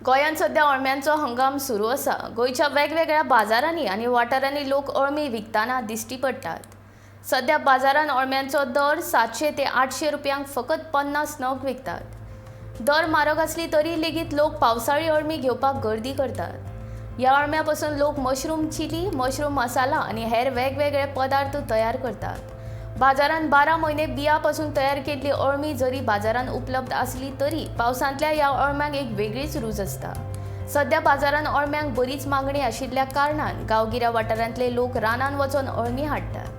गोंयांत सध्या अळम्यांचो हंगाम सुरू आसा। गोंयच्या वेगवेगळ्या बाजारांनी आनी वाठारांनी लोक अळमी विकताना दिश्टी पडटात। सध्या बाजारांत अळम्यांचो दर 700 ते 800 रुपयांक फकत 50 नग विकतात। दर म्हारग आसली तरी लेगीत लोक पावसाळी अळमी घेवपाक गर्दी करतात। ह्या अळम्यापासून लोक मशरूम चिली, मशरूम मसाला आनी हेर वेगवेगळे पदार्थ तयार करतात। बाजारांत 12 म्हयने बियांपासून तयार केल्ली अळमी जरी बाजारांत उपलब्ध आसली तरी पावसांतल्या ह्या अळम्यांक एक वेगळीच रूच आसता। सध्या बाजारांत अळम्यांक बरीच मागणी आशिल्ल्या कारणान गांवगिऱ्या वाठारांतले लोक रानांत वचून अळमी हाडटात।